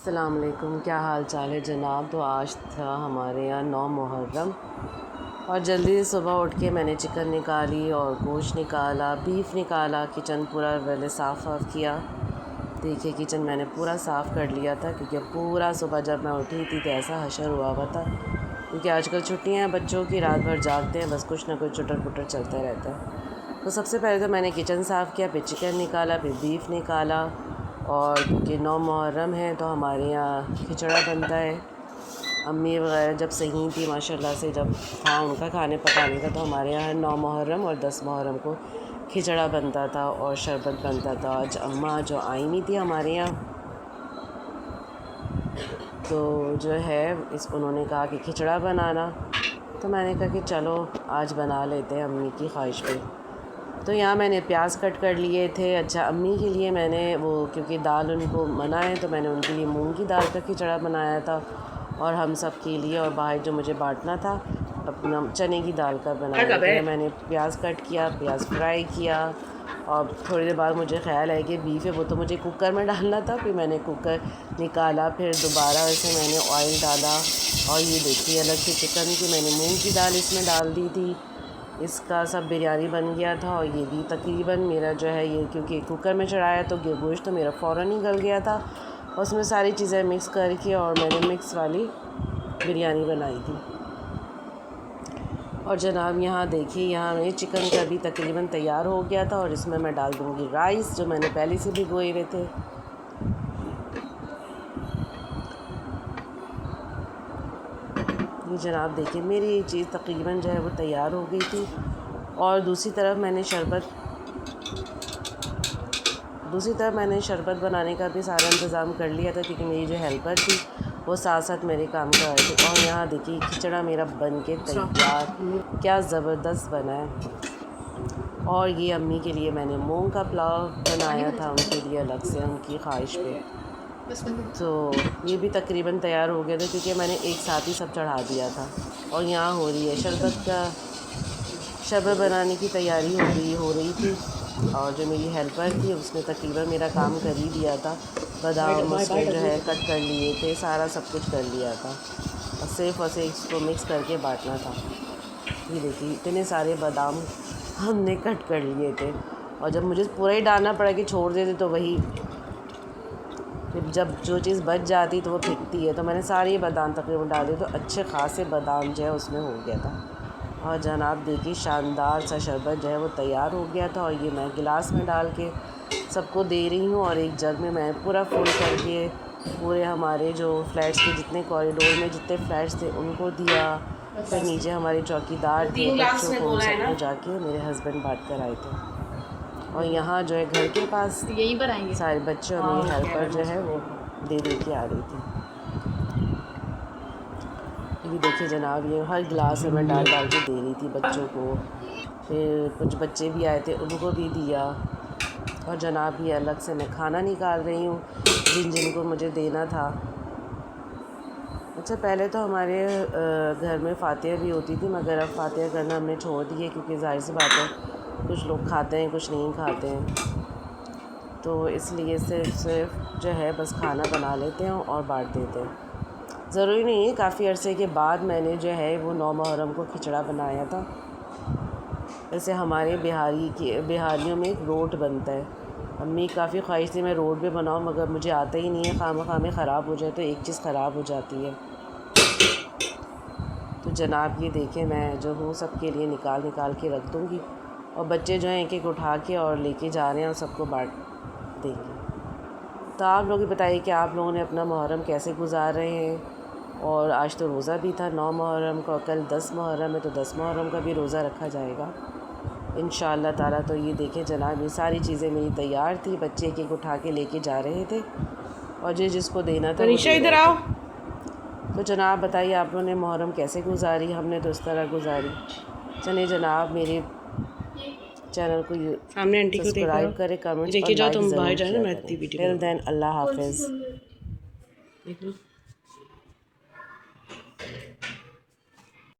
अस्सलाम वालेकुम, क्या हाल चाल है जनाब। तो आज था हमारे यहाँ 9 मुहर्रम और जल्दी से सुबह उठ के मैंने चिकन निकाली और गोश्त निकाला, बीफ निकाला, किचन पूरा पहले साफ़ किया। देखिए किचन मैंने पूरा साफ़ कर लिया था क्योंकि पूरा सुबह जब मैं उठी थी तो ऐसा हशर हुआ था क्योंकि आजकल छुट्टियाँ हैं बच्चों की, रात भर जागते हैं, बस कुछ ना कुछ चुटर पुटर चलता रहता है। तो सबसे पहले तो मैंने किचन साफ़ किया, फिर चिकन निकाला, फिर बीफ निकाला। और क्योंकि 9 मुहर्रम है तो हमारे यहाँ खिचड़ा बनता है। अम्मी वगैरह जब सही थी माशाल्लाह से, जब था उनका खाने पकाने का, तो हमारे यहाँ 9 मुहर्रम और 10 मुहर्रम को खिचड़ा बनता था और शरबत बनता था। आज अम्मा जो आई नहीं थी हमारे यहाँ, तो जो है उन्होंने कहा कि खिचड़ा बनाना, तो मैंने कहा कि चलो आज बना लेते हैं अम्मी की ख्वाहिश पे। तो यहाँ मैंने प्याज कट कर लिए थे। अच्छा, अम्मी के लिए मैंने वो, क्योंकि दाल उनको मना है, तो मैंने उनके लिए मूंग की दाल का खिचड़ा बनाया था और हम सब के लिए, और बाहर जो मुझे बांटना था अपना चने की दाल का बनाया। तो मैंने प्याज कट किया, प्याज फ्राई किया और थोड़ी देर बाद मुझे ख्याल है कि बीफ है वो तो मुझे कुकर में डालना था। फिर मैंने कुकर निकाला, फिर दोबारा वैसे मैंने ऑयल डाला और ये देखिए अलग से चिकन की मैंने मूंग की दाल इसमें डाल दी थी। इसका सब बिरयानी बन गया था और ये भी तकरीबन मेरा जो है ये, क्योंकि कुकर में चढ़ाया तो गोश्त तो मेरा फ़ौरन ही गल गया था। उसमें सारी चीज़ें मिक्स करके और मैंने मिक्स वाली बिरयानी बनाई थी। और जनाब यहाँ देखिए, यहाँ मेरे चिकन का भी तकरीबन तैयार हो गया था और इसमें मैं डाल दूँगी राइस जो मैंने पहले से भिगोए हुए थे। ये जनाब देखिए मेरी ये चीज़ तकरीबन जो है वो तैयार हो गई थी। और दूसरी तरफ मैंने शरबत बनाने का भी सारा इंतज़ाम कर लिया था क्योंकि मेरी जो हेल्पर थी वो साथ साथ मेरे काम कर रहे थे। और यहाँ देखिए खिचड़ा मेरा बन के तैयार, क्या ज़बरदस्त बना है। और ये अम्मी के लिए मैंने मूंग का पुलाव बनाया था, उनके लिए अलग से, उनकी ख्वाहिश पे। तो ये भी तकरीबन तैयार हो गया था क्योंकि मैंने एक साथ ही सब चढ़ा दिया था। और यहाँ हो रही है शरबत बनाने की तैयारी हो रही थी। और जो मेरी हेल्पर थी उसने तकरीबन मेरा काम कर ही दिया था। बादाम उसमें जो है कट कर लिए थे, सारा सब कुछ कर लिया था और सिर्फ इसको मिक्स करके बांटना था। ये देखिए इतने सारे बादाम हमने कट कर लिए थे और जब मुझे पूरा ही डालना पड़ा कि छोड़ देते तो वही, जब जो चीज़ बच जाती तो वो फेंकती है, तो मैंने सारे बादाम तकरीबन डाल दिए, तो अच्छे खासे बादाम जो है उसमें हो गया था। और जनाब देखिए शानदार सा शरबत जो है वो तैयार हो गया था और ये मैं गिलास में डाल के सबको दे रही हूँ। और एक जग में मैं पूरा फुल करके पूरे हमारे जो फ्लैट्स के जितने कॉरिडोर में जितने फ्लैट्स थे उनको दिया। फिर नीचे हमारे चौकीदार थे, बच्चों को, सबको जाके मेरे हस्बैंड बांट कर आए थे। और यहाँ जो है घर के पास यहीं पर आएंगे सारे बच्चे और मेरी हेल्पर जो है वो दे के आ रही थी। ये देखिए जनाब ये हर गिलास में मैं डाल के दे रही थी बच्चों को। फिर कुछ बच्चे भी आए थे उनको भी दिया। और जनाब ये अलग से मैं खाना निकाल रही हूँ जिनको मुझे देना था। अच्छा, पहले तो हमारे घर में फातिहा भी होती थी, मगर अब फातिहा करना हमने छोड़ दी है क्योंकि जाहिर सी बात है कुछ लोग खाते हैं कुछ नहीं खाते हैं, तो इसलिए सिर्फ जो है बस खाना बना लेते हैं और बांट देते हैं। ज़रूरी नहीं है, काफ़ी अरसे के बाद मैंने जो है वो 9 मुहर्रम को खिचड़ा बनाया था। वैसे हमारे बिहारियों में एक रोट बनता है। अम्मी काफ़ी ख्वाहिश थी मैं रोट भी बनाऊँ, मगर मुझे आता ही नहीं है, खामा में ख़राब हो जाए तो एक चीज़ ख़राब हो जाती है। तो जनाब ये देखें मैं जो हूँ सबके लिए निकाल के रख दूँगी और बच्चे जो हैं एक एक उठा के और लेके जा रहे हैं और सबको बांट देंगे। तो आप लोग बताइए कि आप लोगों ने अपना मुहर्रम कैसे गुजार रहे हैं। और आज तो रोज़ा भी था 9 मुहर्रम का, कल 10 मुहर्रम है तो 10 मुहर्रम का भी रोज़ा रखा जाएगा इंशाअल्लाह ताला। तो ये देखें जनाब ये सारी चीज़ें मेरी तैयार थी, बच्चे एक एक उठा के लेके जा रहे थे और जिसको देना था तनीषा इधर आओ। तो जनाब बताइए आप लोगों ने मुहर्रम कैसे गुजारी। हमने तो इस तरह गुजारी। चलिए जनाब मेरे चैनल को सामने आंटी को सब्सक्राइब करें, कमेंट्स और देखिए जाओ, लाइक तुम बाहर ज़रूर जाओ ना, किया मैं करें। वीडियो टिल देन अल्लाह हाफिज़। देख लो।